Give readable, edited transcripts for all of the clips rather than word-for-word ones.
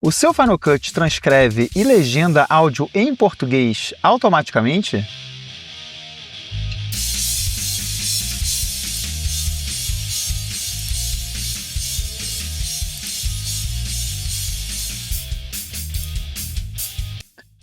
O seu Final Cut transcreve e legenda áudio em português automaticamente?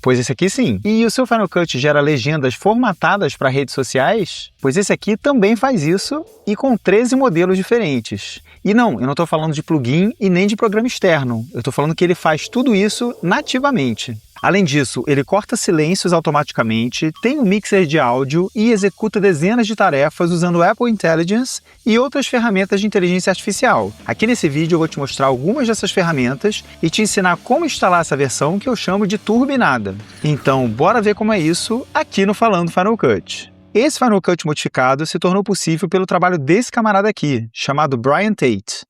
Pois esse aqui sim. E o seu Final Cut gera legendas formatadas para redes sociais? Pois esse aqui também faz isso e com 13 modelos diferentes. E não, eu não estou falando de plugin e nem de programa externo. Eu estou falando que ele faz tudo isso nativamente. Além disso, ele corta silêncios automaticamente, tem um mixer de áudio e executa dezenas de tarefas usando o Apple Intelligence e outras ferramentas de inteligência artificial. Aqui nesse vídeo eu vou te mostrar algumas dessas ferramentas e te ensinar como instalar essa versão que eu chamo de turbinada. Então, bora ver como é isso aqui no Falando Final Cut. Esse Final Cut modificado se tornou possível pelo trabalho desse camarada aqui, chamado Brian Tate.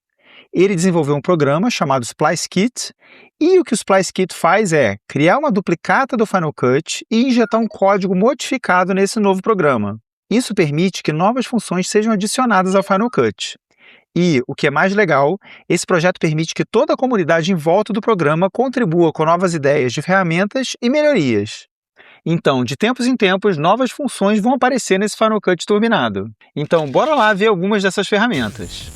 Ele desenvolveu um programa chamado SpliceKit, e o que o SpliceKit faz é criar uma duplicata do Final Cut e injetar um código modificado nesse novo programa. Isso permite que novas funções sejam adicionadas ao Final Cut. E, o que é mais legal, esse projeto permite que toda a comunidade em volta do programa contribua com novas ideias de ferramentas e melhorias. Então, de tempos em tempos, novas funções vão aparecer nesse Final Cut turbinado. Então, bora lá ver algumas dessas ferramentas.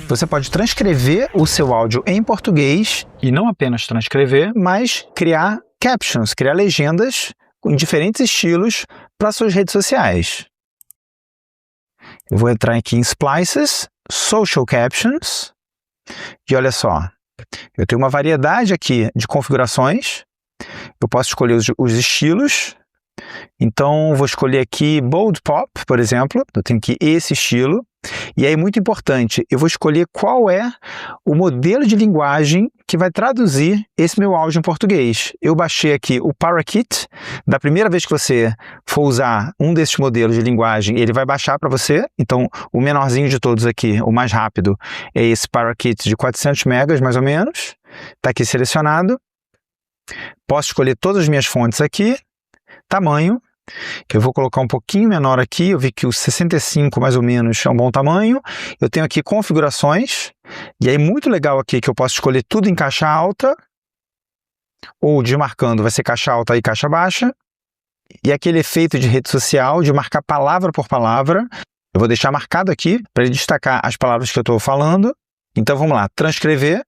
Você pode transcrever o seu áudio em português, e não apenas transcrever, mas criar captions, criar legendas em diferentes estilos para suas redes sociais. Eu vou entrar aqui em Splices, Social Captions, e olha só, eu tenho uma variedade aqui de configurações, eu posso escolher os estilos, então vou escolher aqui Bold Pop, por exemplo, eu tenho aqui esse estilo. E aí, muito importante, eu vou escolher qual é o modelo de linguagem que vai traduzir esse meu áudio em português. Eu baixei aqui o Parakit. Da primeira vez que você for usar um desses modelos de linguagem, ele vai baixar para você. Então, o menorzinho de todos aqui, o mais rápido, é esse Parakit de 400 megas, mais ou menos. Está aqui selecionado. Posso escolher todas as minhas fontes aqui. Tamanho. Eu vou colocar um pouquinho menor aqui, eu vi que o 65 mais ou menos é um bom tamanho. Eu tenho aqui configurações, e aí muito legal aqui que eu posso escolher tudo em caixa alta, ou desmarcando vai ser caixa alta e caixa baixa. E aquele efeito de rede social, de marcar palavra por palavra, eu vou deixar marcado aqui para ele destacar as palavras que eu estou falando. Então vamos lá, transcrever.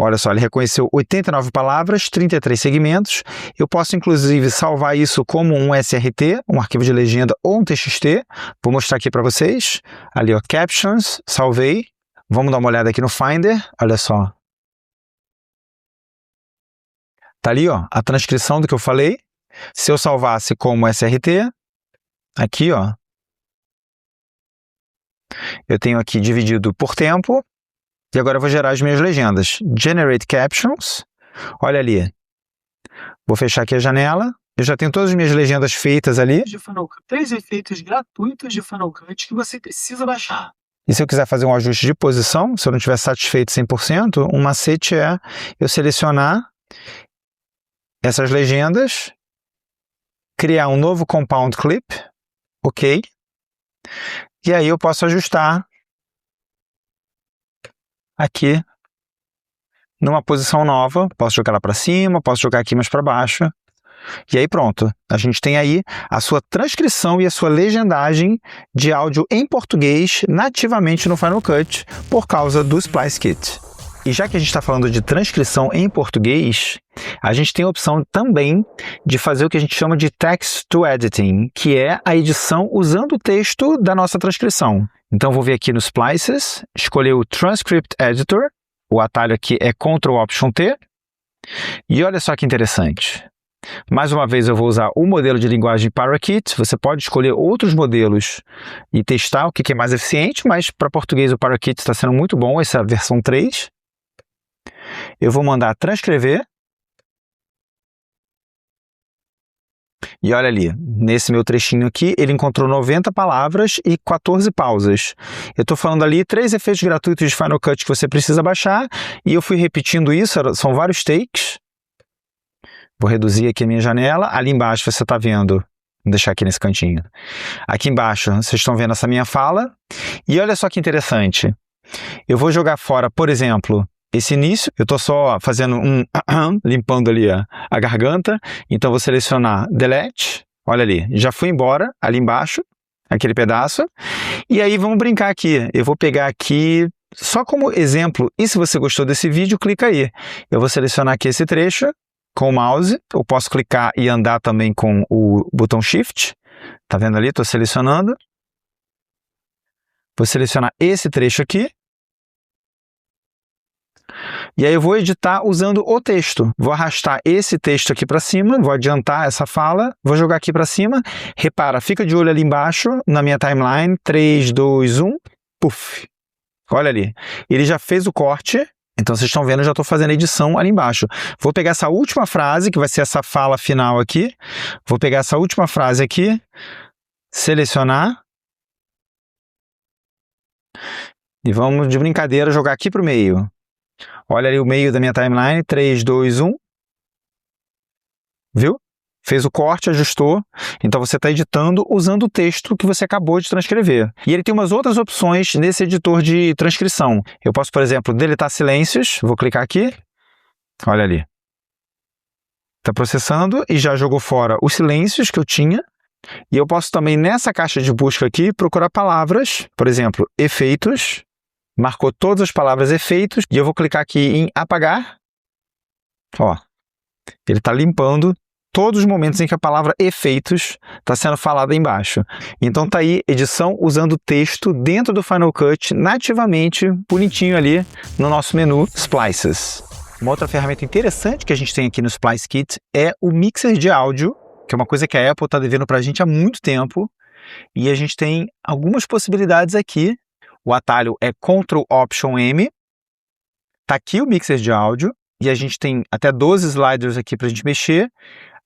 Olha só, ele reconheceu 89 palavras, 33 segmentos. Eu posso, inclusive, salvar isso como um SRT, um arquivo de legenda ou um TXT. Vou mostrar aqui para vocês. Ali, ó, Captions, salvei. Vamos dar uma olhada aqui no Finder. Olha só. Tá ali, ó, a transcrição do que eu falei. Se eu salvasse como SRT, aqui, ó, eu tenho aqui dividido por tempo. E agora eu vou gerar as minhas legendas. Generate Captions. Olha ali. Vou fechar aqui a janela. Eu já tenho todas as minhas legendas feitas ali. 3 efeitos gratuitos de Final Cut que você precisa baixar. E se eu quiser fazer um ajuste de posição, se eu não estiver satisfeito 100%, um macete é eu selecionar essas legendas, criar um novo Compound Clip, ok? E aí eu posso ajustar aqui numa posição nova, posso jogar lá para cima, posso jogar aqui mais para baixo, e aí pronto, a gente tem aí a sua transcrição e a sua legendagem de áudio em português nativamente no Final Cut por causa do SpliceKit. E já que a gente está falando de transcrição em português, a gente tem a opção também de fazer o que a gente chama de Text to Editing, que é a edição usando o texto da nossa transcrição. Então, vou vir aqui no Splices, escolher o Transcript Editor, o atalho aqui é Ctrl+Option+T, e olha só que interessante. Mais uma vez eu vou usar o modelo de linguagem Parakit, você pode escolher outros modelos e testar o que é mais eficiente, mas para português o Parakit está sendo muito bom, essa é a versão 3. Eu vou mandar transcrever. E olha ali, nesse meu trechinho aqui, ele encontrou 90 palavras e 14 pausas. Eu estou falando ali 3 efeitos gratuitos de Final Cut que você precisa baixar, e eu fui repetindo isso, são vários takes. Vou reduzir aqui a minha janela. Ali embaixo você está vendo, vou deixar aqui nesse cantinho. Aqui embaixo vocês estão vendo essa minha fala. E olha só que interessante. Eu vou jogar fora, por exemplo, esse início. Eu estou só fazendo um limpando ali a garganta. Então, vou selecionar Delete. Olha ali, já foi embora ali embaixo, aquele pedaço. E aí, vamos brincar aqui. Eu vou pegar aqui só como exemplo. E se você gostou desse vídeo, clica aí. Eu vou selecionar aqui esse trecho com o mouse. Eu posso clicar e andar também com o botão Shift. Tá vendo ali? Estou selecionando. Vou selecionar esse trecho aqui. E aí eu vou editar usando o texto. Vou arrastar esse texto aqui para cima, vou adiantar essa fala, vou jogar aqui para cima. Repara, fica de olho ali embaixo, na minha timeline. 3, 2, 1, puf. Olha ali. Ele já fez o corte, então vocês estão vendo, eu já estou fazendo a edição ali embaixo. Vou pegar essa última frase, que vai ser essa fala final aqui. Vou pegar essa última frase aqui, selecionar. E vamos, de brincadeira, jogar aqui para o meio. Olha ali o meio da minha timeline, 3, 2, 1. Viu? Fez o corte, ajustou. Então você está editando usando o texto que você acabou de transcrever. E ele tem umas outras opções nesse editor de transcrição. Eu posso, por exemplo, deletar silêncios. Vou clicar aqui. Olha ali. Está processando e já jogou fora os silêncios que eu tinha. E eu posso também, nessa caixa de busca aqui, procurar palavras. Por exemplo, efeitos. Marcou todas as palavras efeitos. E eu vou clicar aqui em apagar. Ó. Ele está limpando todos os momentos em que a palavra efeitos está sendo falada embaixo. Então tá aí, edição usando texto dentro do Final Cut, nativamente, bonitinho ali no nosso menu Splices. Uma outra ferramenta interessante que a gente tem aqui no Splice Kit é o mixer de áudio, que é uma coisa que a Apple está devendo para a gente há muito tempo. E a gente tem algumas possibilidades aqui. O atalho é Ctrl-Option-M. Tá aqui o mixer de áudio. E a gente tem até 12 sliders aqui para a gente mexer.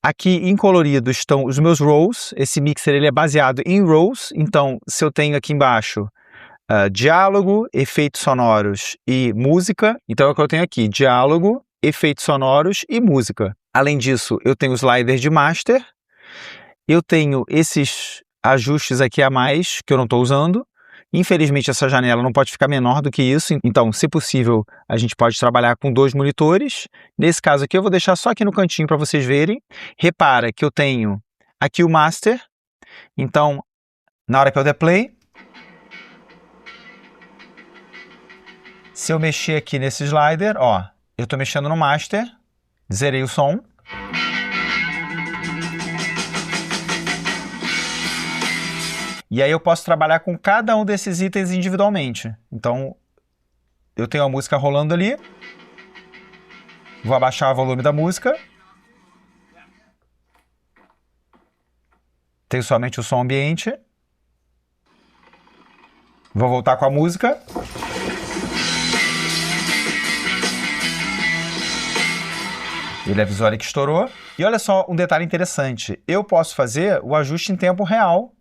Aqui em colorido estão os meus rows. Esse mixer ele é baseado em rows. Então, se eu tenho aqui embaixo diálogo, efeitos sonoros e música, então é o que eu tenho aqui. Diálogo, efeitos sonoros e música. Além disso, eu tenho o slider de master. Eu tenho esses ajustes aqui a mais que eu não estou usando. Infelizmente, essa janela não pode ficar menor do que isso, então, se possível, a gente pode trabalhar com 2 monitores. Nesse caso aqui, eu vou deixar só aqui no cantinho para vocês verem. Repara que eu tenho aqui o master, então, na hora que eu der play, se eu mexer aqui nesse slider, ó, eu estou mexendo no master, zerei o som. E aí eu posso trabalhar com cada um desses itens individualmente. Então, eu tenho a música rolando ali. Vou abaixar o volume da música. Tenho somente o som ambiente. Vou voltar com a música. Ele avisou ali que estourou. E olha só um detalhe interessante. Eu posso fazer o ajuste em tempo real,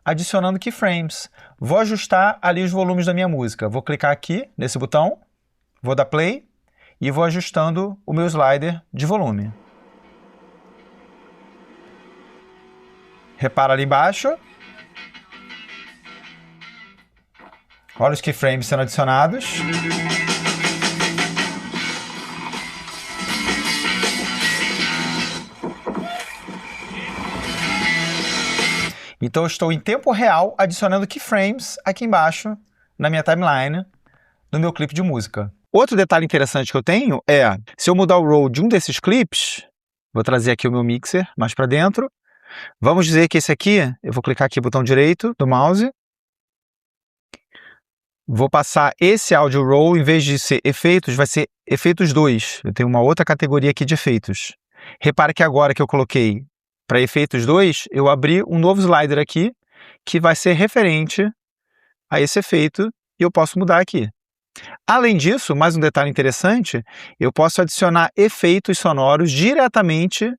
adicionando keyframes. Vou ajustar ali os volumes da minha música. Vou clicar aqui nesse botão, vou dar play e vou ajustando o meu slider de volume. Repara ali embaixo. Olha os keyframes sendo adicionados. Então, eu estou em tempo real adicionando keyframes aqui embaixo na minha timeline, no meu clipe de música. Outro detalhe interessante que eu tenho é, se eu mudar o roll de um desses clipes, vou trazer aqui o meu mixer mais para dentro. Vamos dizer que esse aqui, eu vou clicar aqui no botão direito do mouse. Vou passar esse audio roll, em vez de ser efeitos, vai ser efeitos 2. Eu tenho uma outra categoria aqui de efeitos. Repara que agora que eu coloquei para efeitos 2, eu abri um novo slider aqui, que vai ser referente a esse efeito, e eu posso mudar aqui. Além disso, mais um detalhe interessante, eu posso adicionar efeitos sonoros diretamente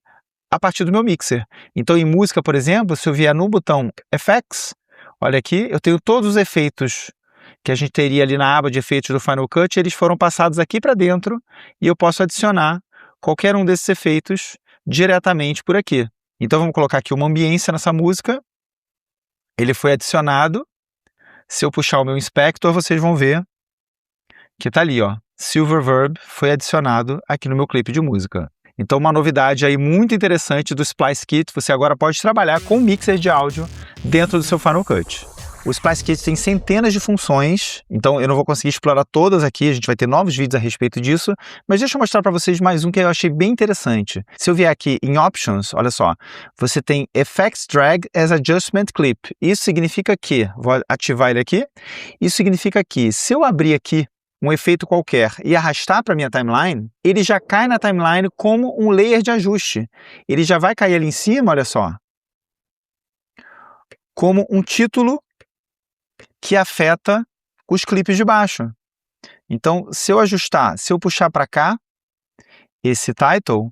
a partir do meu mixer. Então, em música, por exemplo, se eu vier no botão Effects, olha aqui, eu tenho todos os efeitos que a gente teria ali na aba de efeitos do Final Cut, eles foram passados aqui para dentro, e eu posso adicionar qualquer um desses efeitos diretamente por aqui. Então, vamos colocar aqui uma ambiência nessa música. Ele foi adicionado. Se eu puxar o meu inspector, vocês vão ver que tá ali, ó. Silver Verb foi adicionado aqui no meu clipe de música. Então, uma novidade aí muito interessante do Splice Kit, você agora pode trabalhar com mixer de áudio dentro do seu Final Cut. O Splice Kit tem centenas de funções, então eu não vou conseguir explorar todas aqui, a gente vai ter novos vídeos a respeito disso, mas deixa eu mostrar para vocês mais um que eu achei bem interessante. Se eu vier aqui em Options, olha só, você tem Effects Drag as Adjustment Clip. Isso significa que, vou ativar ele aqui, isso significa que se eu abrir aqui um efeito qualquer e arrastar para minha timeline, ele já cai na timeline como um layer de ajuste. Ele já vai cair ali em cima, olha só, como um título que afeta os clipes de baixo. Então, se eu ajustar, se eu puxar para cá, esse title,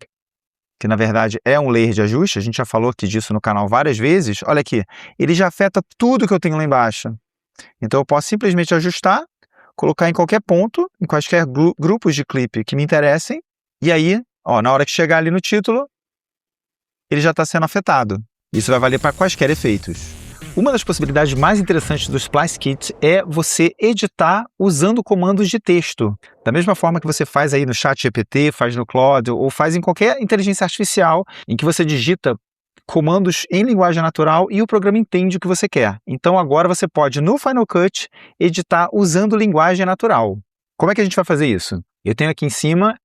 que na verdade é um layer de ajuste, a gente já falou aqui disso no canal várias vezes, olha aqui, ele já afeta tudo que eu tenho lá embaixo. Então, eu posso simplesmente ajustar, colocar em qualquer ponto, em quaisquer grupos de clipe que me interessem, e aí, ó, na hora que chegar ali no título, ele já está sendo afetado. Isso vai valer para quaisquer efeitos. Uma das possibilidades mais interessantes do Splice Kit é você editar usando comandos de texto. Da mesma forma que você faz aí no ChatGPT, faz no Claude, ou faz em qualquer inteligência artificial, em que você digita comandos em linguagem natural e o programa entende o que você quer. Então agora você pode, no Final Cut, editar usando linguagem natural. Como é que a gente vai fazer isso? Eu tenho aqui em cima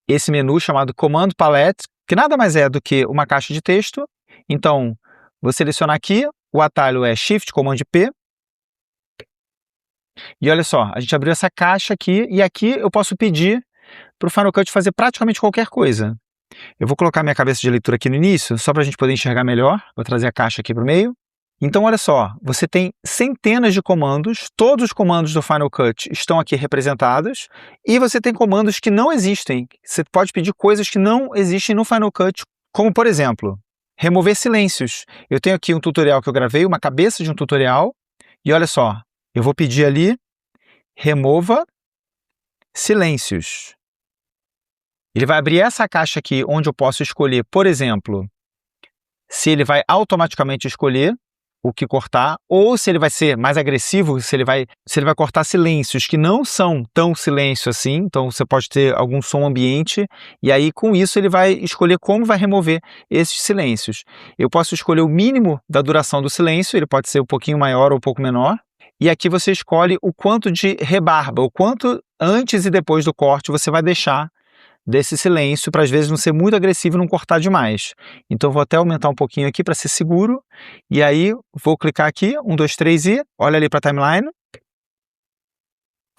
esse menu chamado Command Palette, que nada mais é do que uma caixa de texto. Então, vou selecionar aqui, o atalho é Shift Command P. E olha só, a gente abriu essa caixa aqui, e aqui eu posso pedir para o Final Cut fazer praticamente qualquer coisa. Eu vou colocar minha cabeça de leitura aqui no início, só para a gente poder enxergar melhor. Vou trazer a caixa aqui para o meio. Então, olha só, você tem centenas de comandos, todos os comandos do Final Cut estão aqui representados, e você tem comandos que não existem. Você pode pedir coisas que não existem no Final Cut, como, por exemplo, remover silêncios. Eu tenho aqui um tutorial que eu gravei, uma cabeça de um tutorial, e olha só, eu vou pedir ali, remova silêncios. Ele vai abrir essa caixa aqui, onde eu posso escolher, por exemplo, se ele vai automaticamente escolher o que cortar, ou se ele vai ser mais agressivo, se ele vai cortar silêncios que não são tão silêncio assim, então você pode ter algum som ambiente, e aí com isso ele vai escolher como vai remover esses silêncios. Eu posso escolher o mínimo da duração do silêncio, ele pode ser um pouquinho maior ou um pouco menor, e aqui você escolhe o quanto de rebarba, o quanto antes e depois do corte você vai deixar desse silêncio, para às vezes não ser muito agressivo e não cortar demais. Então vou até aumentar um pouquinho aqui para ser seguro, e aí vou clicar aqui, 1, 2, 3 e olha ali para a timeline,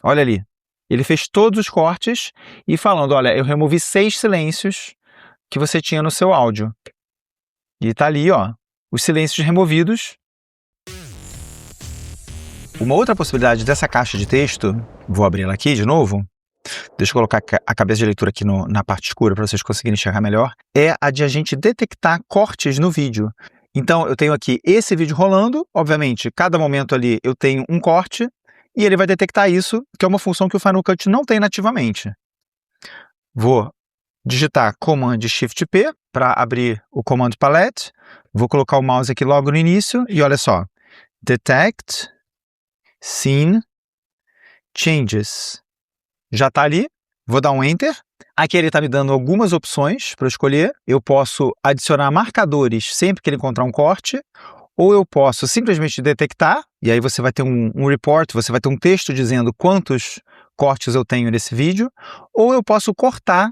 olha ali, ele fez todos os cortes e falando, olha, eu removi 6 silêncios que você tinha no seu áudio. E está ali, ó, os silêncios removidos. Uma outra possibilidade dessa caixa de texto, vou abrir ela aqui de novo, deixa eu colocar a cabeça de leitura aqui na parte escura para vocês conseguirem enxergar melhor, é a de a gente detectar cortes no vídeo. Então, eu tenho aqui esse vídeo rolando, obviamente, cada momento ali eu tenho um corte, e ele vai detectar isso, que é uma função que o Final Cut não tem nativamente. Vou digitar Command Shift P para abrir o Command Palette, vou colocar o mouse aqui logo no início, e olha só, Detect Scene Changes. Já está ali, vou dar um Enter. Aqui ele está me dando algumas opções para eu escolher. Eu posso adicionar marcadores sempre que ele encontrar um corte, ou eu posso simplesmente detectar, e aí você vai ter um report, você vai ter um texto dizendo quantos cortes eu tenho nesse vídeo, ou eu posso cortar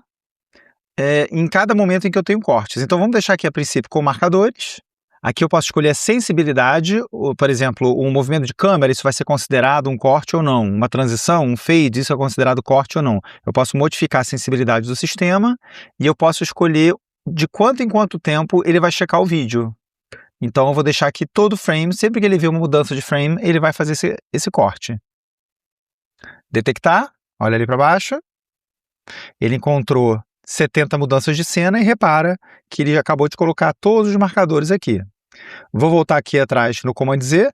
em cada momento em que eu tenho cortes. Então vamos deixar aqui a princípio com marcadores. Aqui eu posso escolher a sensibilidade, por exemplo, um movimento de câmera, isso vai ser considerado um corte ou não. Uma transição, um fade, isso é considerado corte ou não. Eu posso modificar a sensibilidade do sistema e eu posso escolher de quanto em quanto tempo ele vai checar o vídeo. Então eu vou deixar aqui todo frame, sempre que ele vê uma mudança de frame, ele vai fazer esse corte. Detectar, olha ali para baixo, ele encontrou 70 mudanças de cena e repara que ele acabou de colocar todos os marcadores aqui. Vou voltar aqui atrás no Command Z,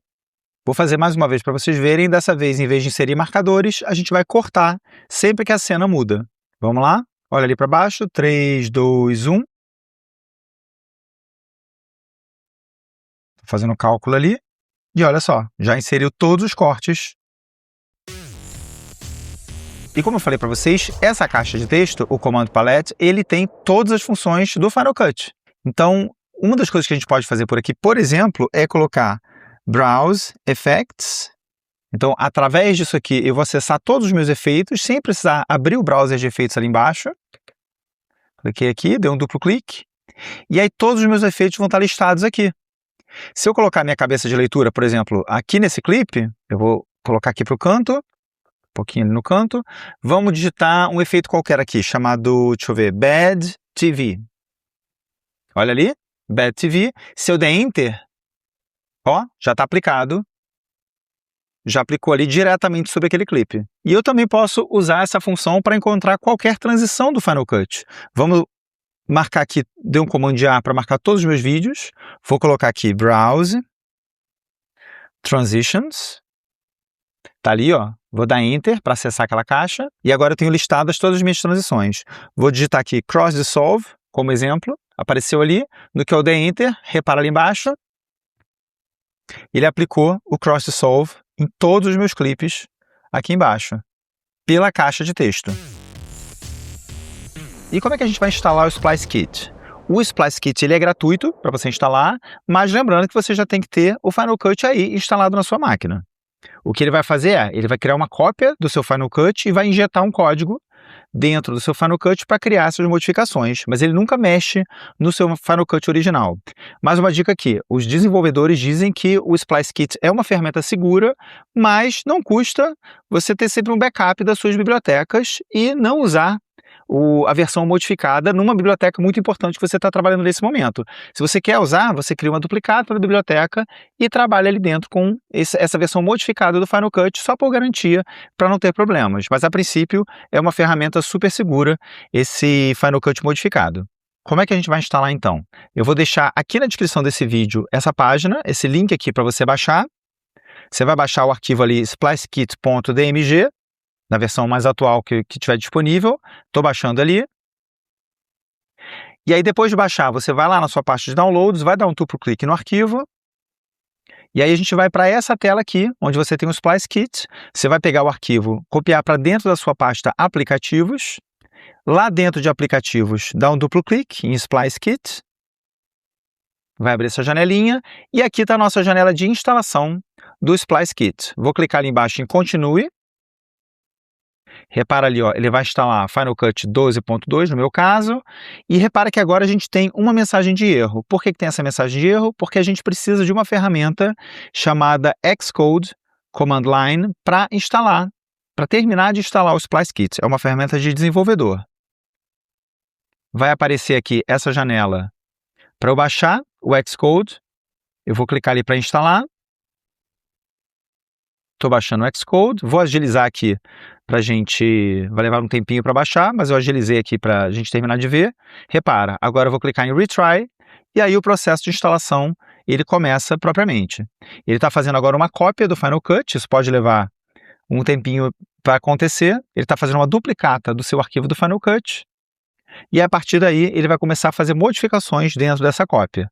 vou fazer mais uma vez para vocês verem, dessa vez em vez de inserir marcadores, a gente vai cortar sempre que a cena muda. Vamos lá? Olha ali para baixo, 3, 2, 1. Tô fazendo o cálculo ali, e olha só, já inseriu todos os cortes E como eu falei para vocês, essa caixa de texto, o Command Palette, ele tem todas as funções do Final Cut. Então, uma das coisas que a gente pode fazer por aqui, por exemplo, é colocar Browse Effects. Então, através disso aqui, eu vou acessar todos os meus efeitos, sem precisar abrir o browser de efeitos ali embaixo. Cliquei aqui, dei um duplo clique. E aí todos os meus efeitos vão estar listados aqui. Se eu colocar minha cabeça de leitura, por exemplo, aqui nesse clipe, eu vou colocar aqui para o canto, um pouquinho ali no canto. Vamos digitar um efeito qualquer aqui, chamado, deixa eu ver, Bad TV. Olha ali, Bad TV. Se eu der Enter, ó, já está aplicado. Já aplicou ali diretamente sobre aquele clipe. E eu também posso usar essa função para encontrar qualquer transição do Final Cut. Vamos marcar aqui, dei um Command A para marcar todos os meus vídeos. Vou colocar aqui Browse, Transitions. Tá ali, ó. Vou dar Enter para acessar aquela caixa. E agora eu tenho listadas todas as minhas transições. Vou digitar aqui Cross Dissolve, como exemplo. Apareceu ali. No que eu der Enter, repara ali embaixo. Ele aplicou o Cross Dissolve em todos os meus clipes aqui embaixo, pela caixa de texto. E como é que a gente vai instalar o Splice Kit? O Splice Kit ele é gratuito para você instalar, mas lembrando que você já tem que ter o Final Cut aí instalado na sua máquina. O que ele vai fazer é, ele vai criar uma cópia do seu Final Cut e vai injetar um código dentro do seu Final Cut para criar essas modificações, mas ele nunca mexe no seu Final Cut original. Mais uma dica aqui, os desenvolvedores dizem que o Splice Kit é uma ferramenta segura, mas não custa você ter sempre um backup das suas bibliotecas e não usar a versão modificada numa biblioteca muito importante que você está trabalhando nesse momento. Se você quer usar, você cria uma duplicata da biblioteca e trabalha ali dentro com essa versão modificada do Final Cut só por garantia, para não ter problemas. Mas a princípio é uma ferramenta super segura esse Final Cut modificado. Como é que a gente vai instalar então? Eu vou deixar aqui na descrição desse vídeo essa página, esse link aqui para você baixar. Você vai baixar o arquivo ali splicekit.dmg, na versão mais atual que tiver disponível. Estou baixando ali. E aí depois de baixar, você vai lá na sua pasta de downloads, vai dar um duplo clique no arquivo. E aí a gente vai para essa tela aqui, onde você tem o Splice Kit. Você vai pegar o arquivo, copiar para dentro da sua pasta aplicativos. Lá dentro de aplicativos, dá um duplo clique em Splice Kit. Vai abrir essa janelinha. E aqui está a nossa janela de instalação do Splice Kit. Vou clicar ali embaixo em Continue. Repara ali, ó, ele vai instalar Final Cut 12.2 no meu caso, e repara que agora a gente tem uma mensagem de erro. Por que tem essa mensagem de erro? Porque a gente precisa de uma ferramenta chamada Xcode Command Line para instalar, para terminar de instalar o Splice Kit. É uma ferramenta de desenvolvedor. Vai aparecer aqui essa janela para eu baixar o Xcode. Eu vou clicar ali para instalar. Estou baixando o Xcode, vou agilizar aqui para a gente, vai levar um tempinho para baixar, mas eu agilizei aqui para a gente terminar de ver. Repara, agora eu vou clicar em Retry, e aí o processo de instalação, ele começa propriamente. Ele está fazendo agora uma cópia do Final Cut, isso pode levar um tempinho para acontecer. Ele está fazendo uma duplicata do seu arquivo do Final Cut, e a partir daí ele vai começar a fazer modificações dentro dessa cópia.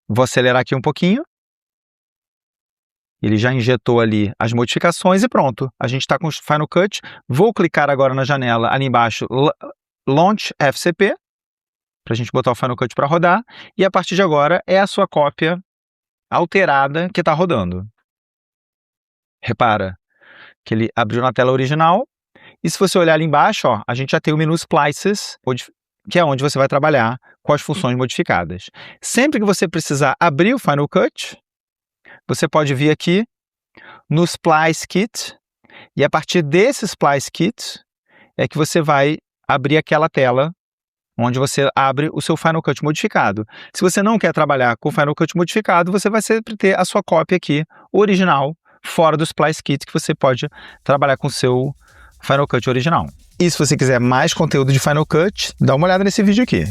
Vou acelerar aqui um pouquinho. Ele já injetou ali as modificações e pronto. A gente está com o Final Cut. Vou clicar agora na janela ali embaixo, Launch FCP, para a gente botar o Final Cut para rodar. E a partir de agora é a sua cópia alterada que está rodando. Repara que ele abriu na tela original. E se você olhar ali embaixo, ó, a gente já tem o menu Splices, que é onde você vai trabalhar com as funções modificadas. Sempre que você precisar abrir o Final Cut, você pode vir aqui no Splice Kit, e a partir desse Splice Kit é que você vai abrir aquela tela onde você abre o seu Final Cut modificado. Se você não quer trabalhar com o Final Cut modificado, você vai sempre ter a sua cópia aqui, original, fora do Splice Kit, que você pode trabalhar com o seu Final Cut original. E se você quiser mais conteúdo de Final Cut, dá uma olhada nesse vídeo aqui.